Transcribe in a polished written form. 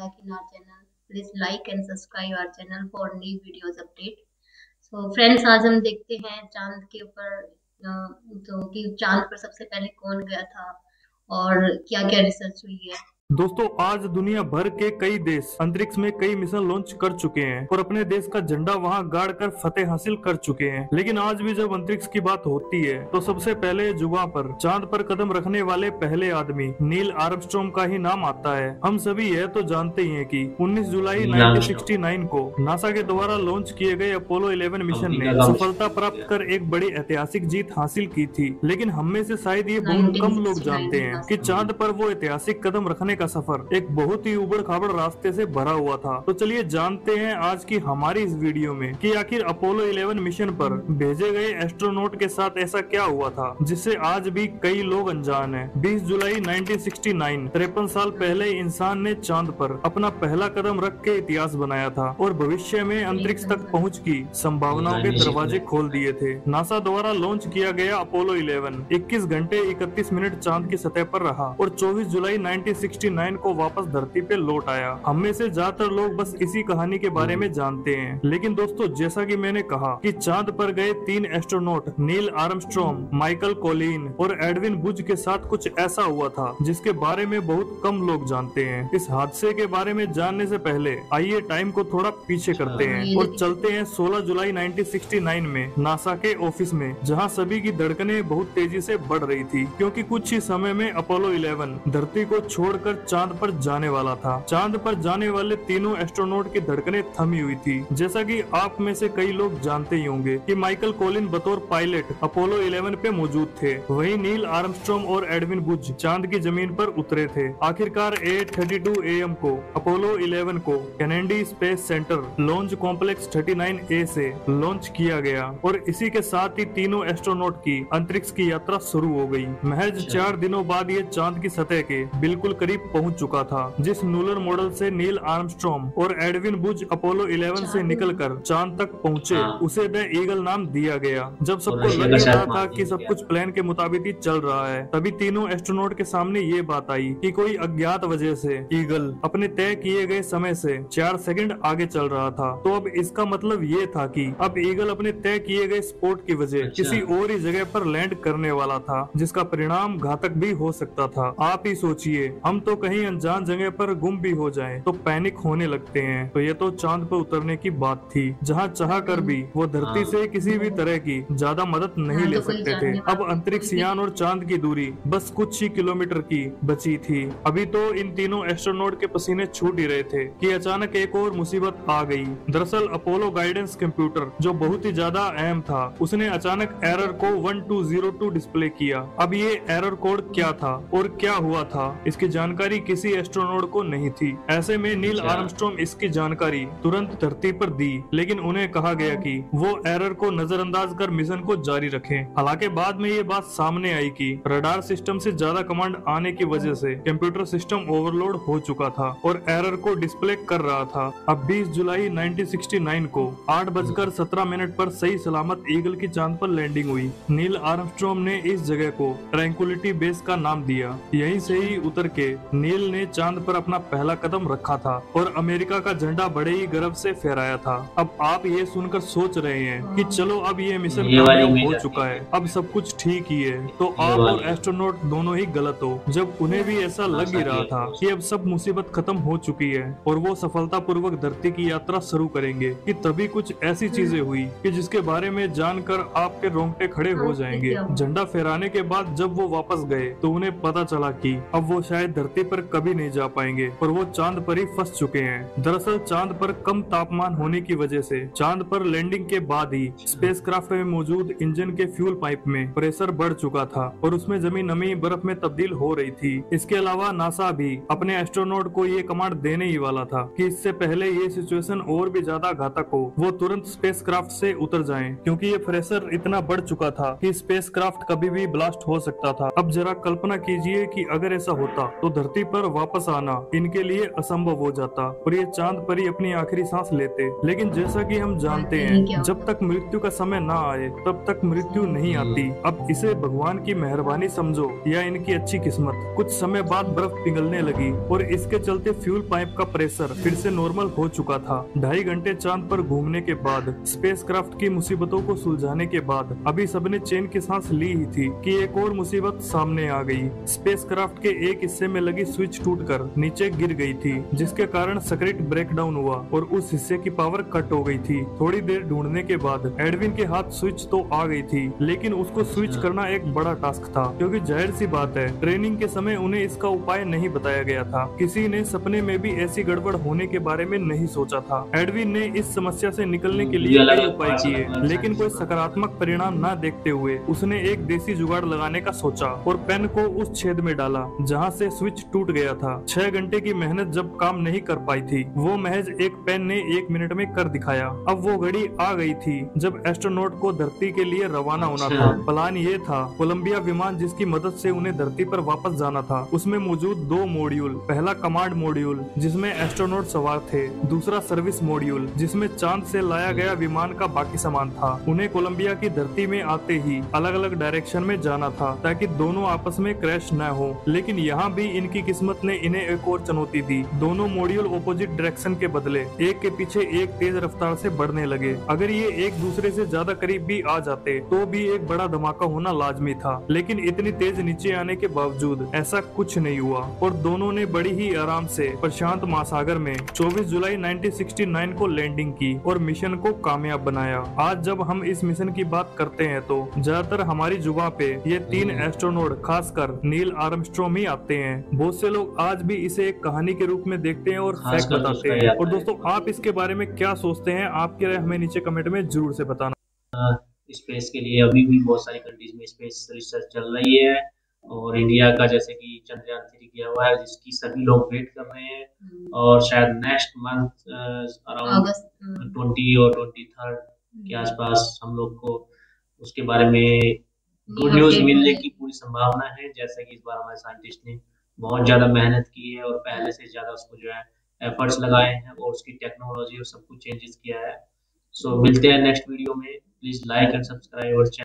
back in our channel. Please like and subscribe our channel for new videos update. So friends, आज हम देखते हैं चांद के ऊपर तो कि चांद पर सबसे पहले कौन गया था और क्या क्या रिसर्च हुई है। दोस्तों, आज दुनिया भर के कई देश अंतरिक्ष में कई मिशन लॉन्च कर चुके हैं और अपने देश का झंडा वहां गाड़ कर फतेह हासिल कर चुके हैं। लेकिन आज भी जब अंतरिक्ष की बात होती है तो सबसे पहले जुबां पर चांद पर कदम रखने वाले पहले आदमी नील आर्मस्ट्रॉन्ग का ही नाम आता है। हम सभी यह तो जानते ही हैं कि 19 जुलाई 1969 को नासा के द्वारा लॉन्च किए गए अपोलो 11 मिशन ने सफलता प्राप्त कर एक बड़ी ऐतिहासिक जीत हासिल की थी। लेकिन हम में से शायद ये बहुत कम लोग जानते हैं कि चांद पर वो ऐतिहासिक कदम रखने का सफर एक बहुत ही उबड़ खाबड़ रास्ते से भरा हुआ था। तो चलिए जानते हैं आज की हमारी इस वीडियो में कि आखिर अपोलो 11 मिशन पर भेजे गए एस्ट्रोनॉट के साथ ऐसा क्या हुआ था जिससे आज भी कई लोग अनजान हैं। 20 जुलाई 1969 53 साल पहले इंसान ने चांद पर अपना पहला कदम रख के इतिहास बनाया था और भविष्य में अंतरिक्ष तक पहुँच की संभावनाओं के दरवाजे खोल दिए थे। नासा द्वारा लॉन्च किया गया अपोलो 11 21 घंटे 31 मिनट चांद की सतह पर रहा और 24 जुलाई 1969 को वापस धरती पे लौट आया। हम में से ज्यादातर लोग बस इसी कहानी के बारे में जानते हैं। लेकिन दोस्तों, जैसा कि मैंने कहा कि चांद पर गए 3 astronaut Neil Armstrong, Michael Colin और एडविन बुज के साथ कुछ ऐसा हुआ था जिसके बारे में बहुत कम लोग जानते हैं। इस हादसे के बारे में जानने से पहले आइए टाइम को थोड़ा पीछे करते हैं और चलते हैं 16 जुलाई 1969 में नासा के ऑफिस में, जहां सभी की धड़कनें बहुत तेजी से बढ़ रही थी क्योंकि कुछ ही समय में अपोलो 11 धरती को छोड़कर चांद पर जाने वाला था। चांद पर जाने वाले तीनों एस्ट्रोनॉट की धड़कनें थमी हुई थी। जैसा कि आप में से कई लोग जानते ही होंगे कि माइकल कॉलिन बतौर पायलट अपोलो 11 पे मौजूद थे। वहीं नील आर्मस्ट्रॉन्ग और एडविन बुज चांद की जमीन पर उतरे थे। आखिरकार 8:32 AM को अपोलो 11 को Kennedy space centre launch complex 39A से लॉन्च किया गया और इसी के साथ ही तीनों एस्ट्रोनॉट की अंतरिक्ष की यात्रा शुरू हो गई। महज 4 दिनों बाद ये चांद की सतह के बिल्कुल करीब पहुंच चुका था। जिस लूनर मॉडल से नील आर्मस्ट्रॉन्ग और एडविन बुज अपोलो 11 से निकलकर चांद तक पहुंचे उसे द ईगल नाम दिया गया। जब सबको लग रहा था कि सब कुछ प्लान के मुताबिक ही चल रहा है, तभी तीनों एस्ट्रोनॉट के सामने ये बात आई कि कोई अज्ञात वजह से ईगल अपने तय किए गए समय से 4 सेकंड आगे चल रहा था। तो अब इसका मतलब ये था कि अब ईगल अपने तय किए गए स्पॉट की वजह किसी और ही जगह पर लैंड करने वाला था, जिसका परिणाम घातक भी हो सकता था। आप ही सोचिए, हम तो कहीं अनजान जगह पर गुम भी हो जाएं तो पैनिक होने लगते हैं। तो ये तो चांद पर उतरने की बात थी, जहां चाह कर भी वो धरती से किसी भी तरह की ज्यादा मदद नहीं ले सकते थे। अब अंतरिक्ष यान और चांद की दूरी बस कुछ ही किलोमीटर की बची थी। अभी तो इन तीनों एस्ट्रोनॉट के पसीने छूट ही रहे थे कि अचानक एक और मुसीबत आ गई। दरअसल अपोलो गाइडेंस कंप्यूटर, जो बहुत ही ज्यादा अहम था, उसने अचानक एरर को 1202 डिस्प्ले किया। अब ये एरर कोड क्या था और क्या हुआ था, इसकी जानकारी किसी एस्ट्रोनॉट को नहीं थी। ऐसे में नील आर्मस्ट्रॉन्ग इसकी जानकारी तुरंत धरती पर दी, लेकिन उन्हें कहा गया कि वो एरर को नजरअंदाज कर मिशन को जारी रखें। हालांकि बाद में ये बात सामने आई कि रडार सिस्टम से ज्यादा कमांड आने की वजह से कंप्यूटर सिस्टम ओवरलोड हो चुका था और एरर को डिस्प्ले कर रहा था। अब 20 जुलाई 1969 को 8:17 पर सही सलामत ईगल की चांद पर लैंडिंग हुई। नील आर्मस्ट्रॉन्ग ने इस जगह को ट्रैंक्विलिटी बेस का नाम दिया। यहीं से ही उतर के नील ने चांद पर अपना पहला कदम रखा था और अमेरिका का झंडा बड़े ही गर्व से फहराया था। अब आप ये सुनकर सोच रहे हैं कि चलो अब ये मिशन कामयाब हो चुका है, अब सब कुछ ठीक ही है। तो आप और एस्ट्रोनॉट दोनों ही गलत हो। जब उन्हें भी ऐसा लग ही रहा था कि अब सब मुसीबत खत्म हो चुकी है और वो सफलतापूर्वक धरती की यात्रा शुरू करेंगे, कि तभी कुछ ऐसी चीजें हुई कि जिसके बारे में जानकर आपके रोंगटे खड़े हो जाएंगे। झंडा फहराने के बाद जब वो वापस गए तो उन्हें पता चला कि अब वो शायद धरती पर कभी नहीं जा पाएंगे और वो चांद पर ही फंस चुके हैं। दरअसल चांद पर कम तापमान होने की वजह से चांद पर लैंडिंग के बाद ही स्पेसक्राफ्ट में मौजूद इंजन के फ्यूल पाइप में प्रेशर बढ़ चुका था और उसमें जमी नमी बर्फ में तब्दील हो रही थी। इसके अलावा नासा भी अपने एस्ट्रोनॉट को ये कमांड देने ही वाला था कि इससे पहले ये सिचुएशन और भी ज्यादा घातक हो, वो तुरंत स्पेसक्राफ्ट से उतर जाएं, क्योंकि ये प्रेशर इतना बढ़ चुका था कि स्पेसक्राफ्ट कभी भी ब्लास्ट हो सकता था। अब जरा कल्पना कीजिए कि अगर ऐसा होता तो धरती पर वापस आना इनके लिए असंभव हो जाता और ये चांद पर ही अपनी आखिरी सांस लेते। लेकिन जैसा कि हम जानते हैं, जब तक मृत्यु का समय ना आए तब तक मृत्यु नहीं आती। अब इसे भगवान की मेहरबानी समझो या इनकी अच्छी किस्मत। कुछ समय बाद बर्फ पिघलने लगी और इसके चलते फ्यूल पाइप का प्रेशर फिर से नॉर्मल हो चुका था। 2.5 घंटे चांद पर घूमने के बाद, स्पेसक्राफ्ट की मुसीबतों को सुलझाने के बाद अभी सबने चैन की सांस ली ही थी कि एक और मुसीबत सामने आ गई। स्पेसक्राफ्ट के एक हिस्से में लगी स्विच टूटकर नीचे गिर गई थी, जिसके कारण सर्किट ब्रेकडाउन हुआ और उस हिस्से की पावर कट हो गई थी। थोड़ी देर ढूंढने के बाद एडविन के हाथ स्विच तो आ गई थी, लेकिन उसको स्विच करना एक बड़ा टास्क था, क्योंकि जाहिर सी बात है ट्रेनिंग के समय उन्हें इसका उपाय नहीं बताया गया था। किसी ने सपने में भी ऐसी गड़बड़ होने के बारे में नहीं सोचा था। एडविन ने इस समस्या से निकलने के लिए कई उपाय किए, लेकिन कोई सकारात्मक परिणाम न देखते हुए उसने एक देसी जुगाड़ लगाने का सोचा और पेन को उस छेद में डाला जहां से स्विच टूट गया था। 6 घंटे की मेहनत जब काम नहीं कर पाई थी, वो महज एक पेन ने 1 मिनट में कर दिखाया। अब वो घड़ी आ गई थी जब एस्ट्रोनॉट को धरती के लिए रवाना होना था। प्लान ये था, कोलंबिया विमान जिसकी मदद से उन्हें धरती पर वापस जाना था, उसमें मौजूद 2 मॉड्यूल। पहला कमांड मॉड्यूल जिसमें एस्ट्रोनॉट सवार थे, दूसरा सर्विस मॉड्यूल जिसमें चांद से लाया गया विमान का बाकी सामान था। उन्हें कोलंबिया की धरती में आते ही अलग अलग डायरेक्शन में जाना था ताकि दोनों आपस में क्रैश न हो। लेकिन यहाँ भी इनकी किस्मत ने इन्हें एक और चुनौती दी। दोनों मॉड्यूल ऑपोजिट डायरेक्शन के बदले एक के पीछे एक तेज रफ्तार से बढ़ने लगे। अगर ये एक दूसरे से ज्यादा करीब भी आ जाते तो भी एक बड़ा धमाका होना लाजमी था, लेकिन इतनी तेज नीचे आने के बावजूद ऐसा कुछ नहीं हुआ और दोनों ने बड़ी ही आराम से प्रशांत महासागर में 24 जुलाई 1969 को लैंडिंग की और मिशन को कामयाब बनाया। आज जब हम इस मिशन की बात करते हैं तो ज्यादातर हमारी जुबान पे ये 3 एस्ट्रोनॉट, खासकर नील आर्मस्ट्रॉन्ग ही आते हैं। बहुत से लोग आज भी इसे एक कहानी के रूप में देखते हैं और फैक्ट बताते हैं। और दोस्तों, आप इसके बारे में क्या सोचते हैं? आपकी राय हमें नीचे कमेंट में जरूर से बताना। स्पेस के लिए अभी भी बहुत सारी कंट्रीज में स्पेस रिसर्च चल रही है और इंडिया का जैसे कि चंद्रयान 3 किया हुआ है, जिसकी सभी लोग वेट कर रहे हैं और शायद नेक्स्ट मंथ अराउंड 20 और 23 के आसपास हम लोग को उसके बारे में गुड न्यूज मिलने की पूरी संभावना है। जैसे कि इस बार हमारे साइंटिस्ट ने बहुत ज्यादा मेहनत की है और पहले से ज्यादा उसको जो है एफर्ट्स लगाए हैं और उसकी टेक्नोलॉजी और सब कुछ चेंजेस किया है। सो मिलते हैं नेक्स्ट वीडियो में। Please like and subscribe our channel.